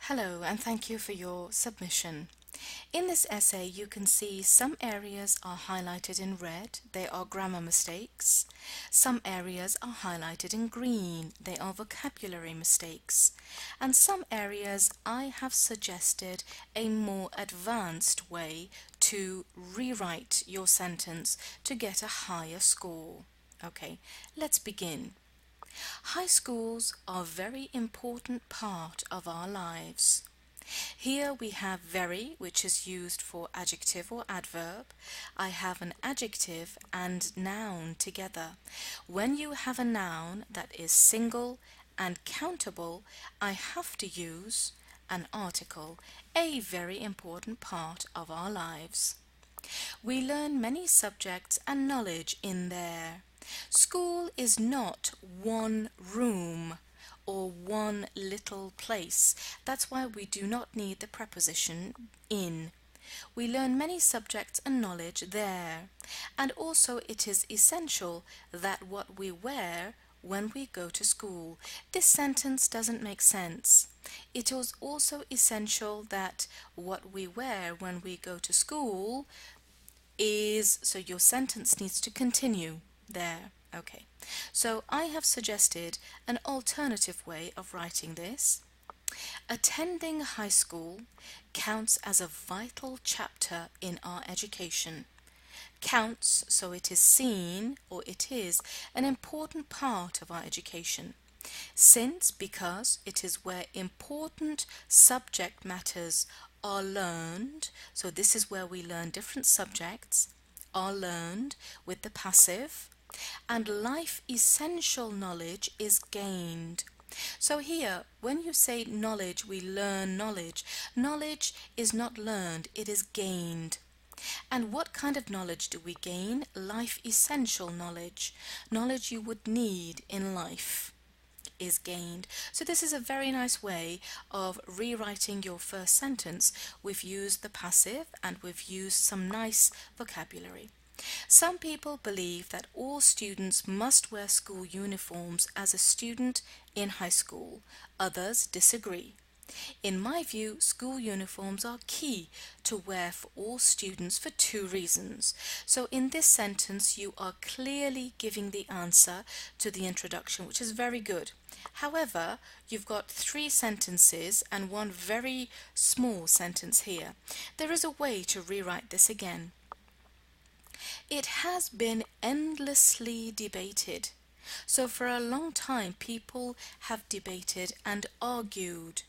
Hello, and thank you for your submission. In this essay, you can see some areas are highlighted in red, they are grammar mistakes. Some areas are highlighted in green, they are vocabulary mistakes. And some areas I have suggested a more advanced way to rewrite your sentence to get a higher score. Okay, let's begin. High schools are a very important part of our lives. Here we have very, which is used for adjective or adverb. I have an adjective and noun together. When you have a noun that is single and countable, I have to use an article, a very important part of our lives. We learn many subjects and knowledge in there. School is not one room or one little place. That's why we do not need the preposition in. We learn many subjects and knowledge there. And also it is essential that what we wear when we go to school. This sentence doesn't make sense. It is also essential that what we wear when we go to school is, so your sentence needs to continue there. Okay, so I have suggested an alternative way of writing this. Attending high school counts as a vital chapter in our education. Counts, so it is seen or it is an important part of our education. Since, because it is where important subject matters are learned, so this is where we learn different subjects, are learned with the passive, and life essential knowledge is gained. So here, when you say knowledge, we learn knowledge. Knowledge is not learned, it is gained. And what kind of knowledge do we gain? Life essential knowledge. Knowledge you would need in life is gained. So this is a very nice way of rewriting your first sentence. We've used the passive and we've used some nice vocabulary. Some people believe that all students must wear school uniforms as a student in high school. Others disagree. In my view, school uniforms are key to wear for all students for two reasons. So in this sentence, you are clearly giving the answer to the introduction, which is very good. However, you've got three sentences and one very small sentence here. There is a way to rewrite this again. It has been endlessly debated. So for a long time, people have debated and argued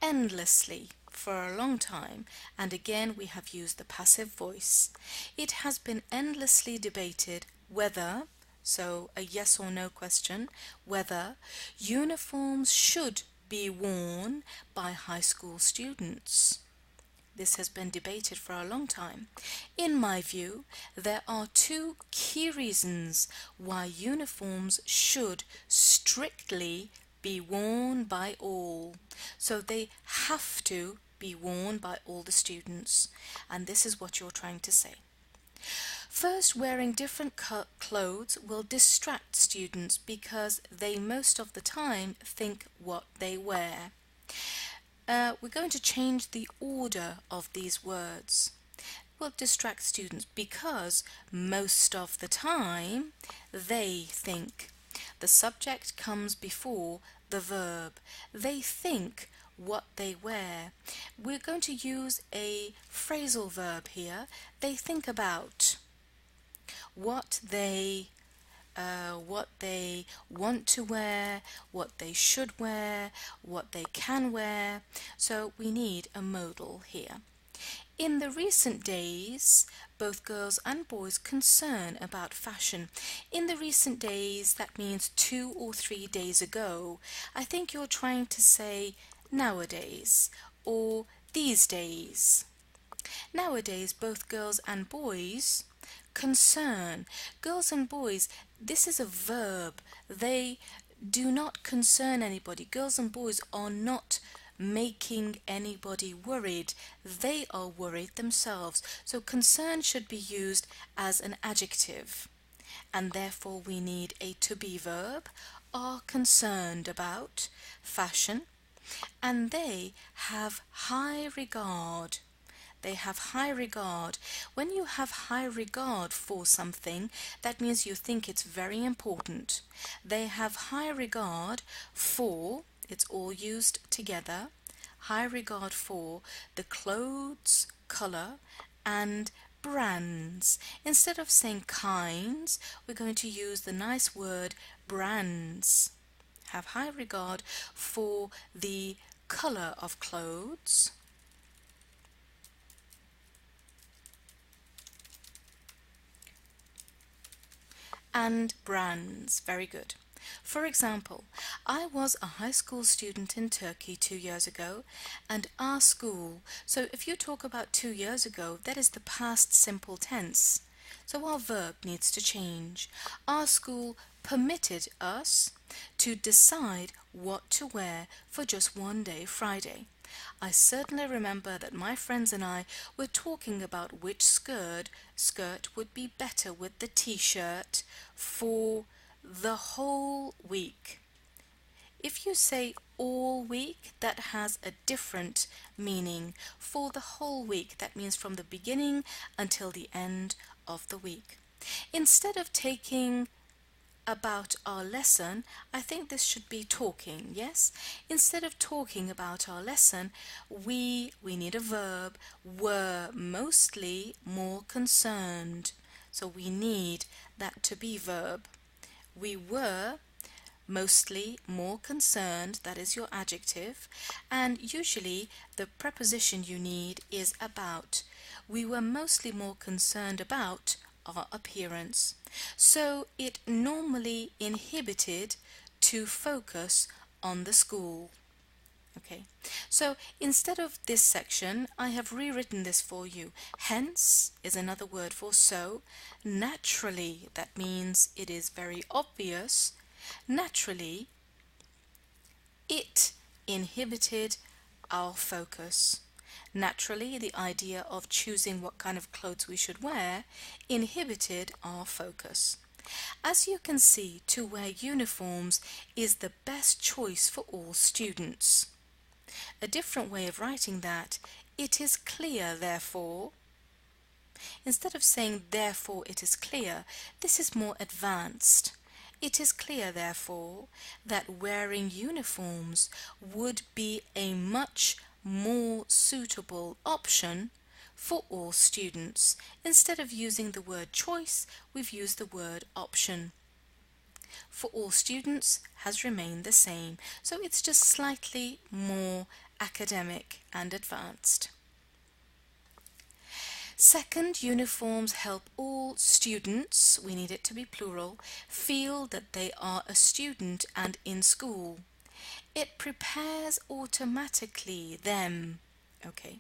endlessly for a long time, and again we have used the passive voice. It has been endlessly debated whether, so a yes or no question, whether uniforms should be worn by high school students. This has been debated for a long time. In my view, there are two key reasons why uniforms should strictly be worn by all. So they have to be worn by all the students. And this is what you're trying to say. First, wearing different clothes will distract students because they most of the time think what they wear. We're going to change the order of these words. Will distract students because most of the time they think. The subject comes before the verb. They think what they wear. We're going to use a phrasal verb here. They think about what they want to wear, what they should wear, what they can wear. So we need a modal here. In the recent days, both girls and boys concern about fashion. In the recent days, that means 2 or 3 days ago. I think you're trying to say nowadays or these days. Nowadays, both girls and boys concern. Girls and boys, this is a verb. They do not concern anybody. Girls and boys are not making anybody worried. They are worried themselves. So concern should be used as an adjective. And therefore we need a to be verb. Are concerned about fashion. and they have high regard. They have high regard. When you have high regard for something, that means you think it's very important. They have high regard for, it's all used together, high regard for the clothes, color, and brands. Instead of saying kinds, we're going to use the nice word brands. Have high regard for the color of clothes, and brands. Very good. For example, I was a high school student in Turkey 2 years ago, and our school, so if you talk about 2 years ago, that is the past simple tense. So our verb needs to change. Our school permitted us to decide what to wear for just one day, Friday. I certainly remember that my friends and I were talking about which skirt would be better with the t-shirt for the whole week. If you say all week, that has a different meaning. For the whole week, that means from the beginning until the end of the week. Instead of taking about our lesson, I think this should be talking, yes? Instead of talking about our lesson, we need a verb, were mostly more concerned. So we need that to be verb. We were mostly more concerned, that is your adjective, and usually the preposition you need is about. We were mostly more concerned about our appearance. So it normally inhibited to focus on the school. Okay, so instead of this section, I have rewritten this for you. Hence is another word for so. Naturally, that means it is very obvious. Naturally, it inhibited our focus. Naturally, the idea of choosing what kind of clothes we should wear inhibited our focus. As you can see, to wear uniforms is the best choice for all students. A different way of writing that, it is clear, therefore. Instead of saying therefore it is clear, this is more advanced. It is clear, therefore, that wearing uniforms would be a much more suitable option for all students. Instead of using the word choice, we've used the word option. For all students has remained the same, so it's just slightly more academic and advanced. Second, uniforms help all students, we need it to be plural, feel that they are a student and in school. It prepares automatically them. Okay,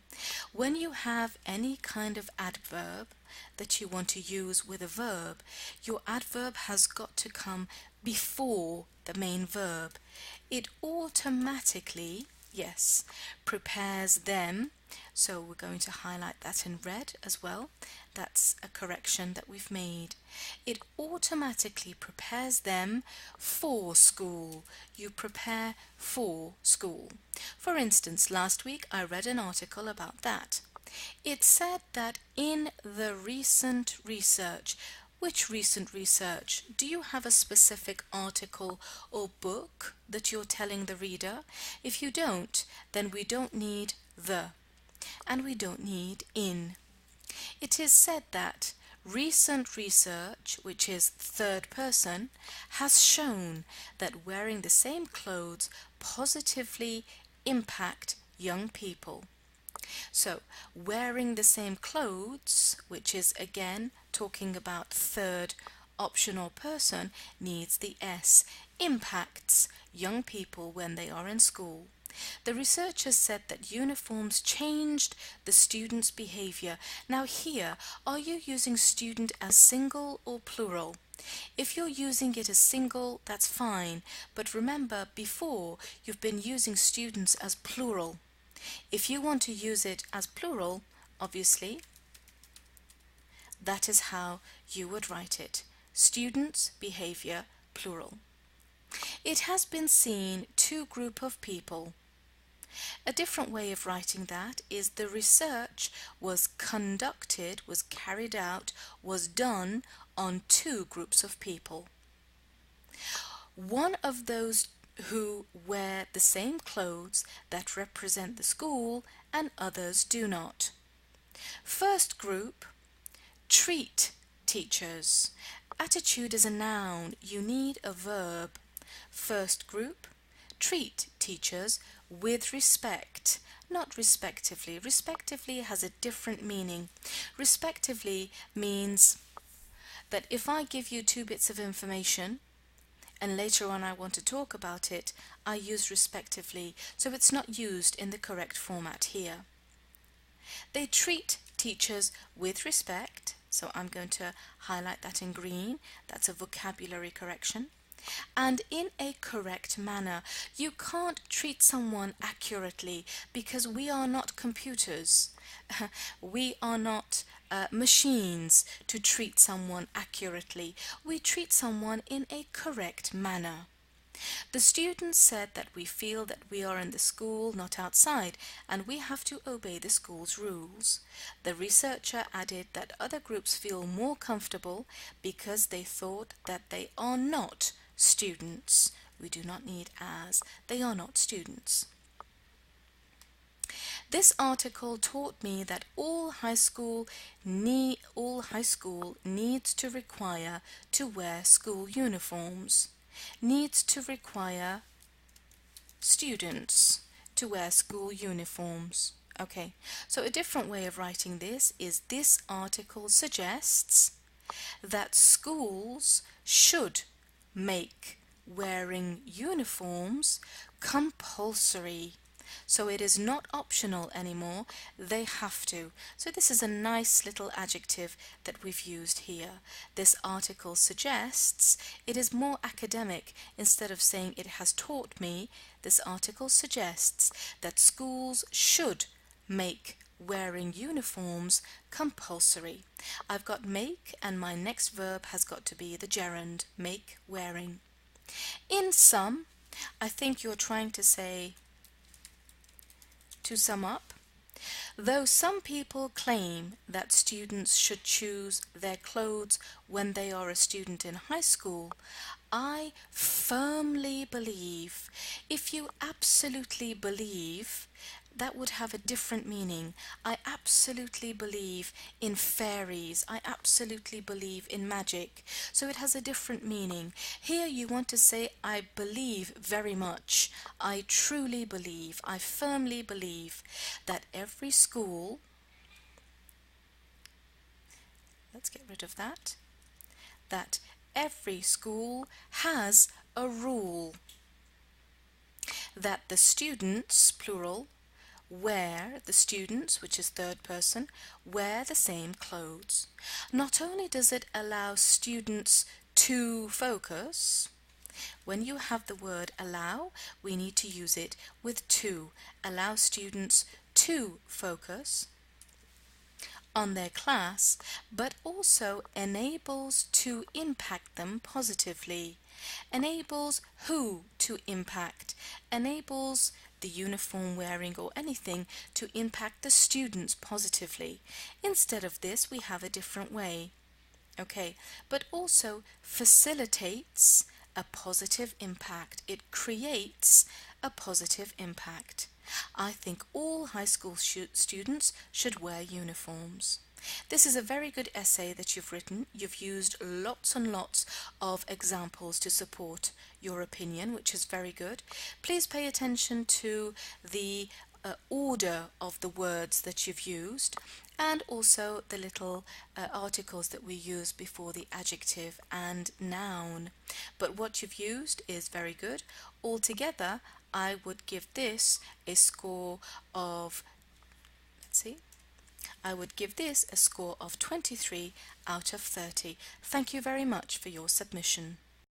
when you have any kind of adverb that you want to use with a verb, your adverb has got to come before the main verb. It automatically, yes, prepares them. So we're going to highlight that in red as well. That's a correction that we've made. It automatically prepares them for school. You prepare for school. For instance, last week I read an article about that. It said that in the recent research, which recent research? Do you have a specific article or book that you're telling the reader? If you don't, then we don't need the, and we don't need in. It is said that recent research, which is third person, has shown that wearing the same clothes positively impact young people. So, wearing the same clothes, which is again talking about third optional person, needs the S, impacts young people when they are in school. The researchers said that uniforms changed the students' behavior. Now here, are you using student as single or plural? If you're using it as single, that's fine, but remember before you've been using students as plural. If you want to use it as plural, obviously, that is how you would write it. Students' behavior, plural. It has been seen two groups of people. A different way of writing that is the research was conducted, was carried out, was done on two groups of people. One of those who wear the same clothes that represent the school and others do not. First group, treat teachers. Attitude is a noun, you need a verb. First group, treat teachers with respect, not respectively. Respectively has a different meaning. Respectively means that if I give you two bits of information and later on I want to talk about it, I use respectively, so it's not used in the correct format here. They treat teachers with respect, so I'm going to highlight that in green. That's a vocabulary correction. And in a correct manner. You can't treat someone accurately because we are not computers. We are not machines to treat someone accurately. We treat someone in a correct manner. The students said that we feel that we are in the school, not outside, and we have to obey the school's rules. The researcher added that other groups feel more comfortable because they thought that they are not students. We do not need as. They are not students. This article taught me that all high school needs to require to wear school uniforms. Needs to require students to wear school uniforms. Okay, so a different way of writing this is this article suggests that schools should make wearing uniforms compulsory. So it is not optional anymore, they have to. So this is a nice little adjective that we've used here. This article suggests, it is more academic. Instead of saying it has taught me, this article suggests that schools should make wearing uniforms compulsory. I've got make and my next verb has got to be the gerund, make wearing. In sum, I think you're trying to say, to sum up, though some people claim that students should choose their clothes when they are a student in high school, I firmly believe, if you absolutely believe, that would have a different meaning. I absolutely believe in fairies. I absolutely believe in magic. So it has a different meaning. Here you want to say, I believe very much. I truly believe. I firmly believe that every school, let's get rid of that, that every school has a rule that the students, plural, wear, the students, which is third person, wear the same clothes. Not only does it allow students to focus, when you have the word allow, we need to use it with to. Allow students to focus on their class, but also enables to impact them positively. Enables who to impact? Enables the uniform wearing or anything to impact the students positively. Instead of this, we have a different way. Okay, but also facilitates a positive impact. It creates a positive impact. I think all high school students should wear uniforms. This is a very good essay that you've written. You've used lots and lots of examples to support your opinion, which is very good. Please pay attention to the order of the words that you've used and also the little articles that we use before the adjective and noun. But what you've used is very good. Altogether, I would give this a score of, let's see, I would give this a score of 23 out of 30. Thank you very much for your submission.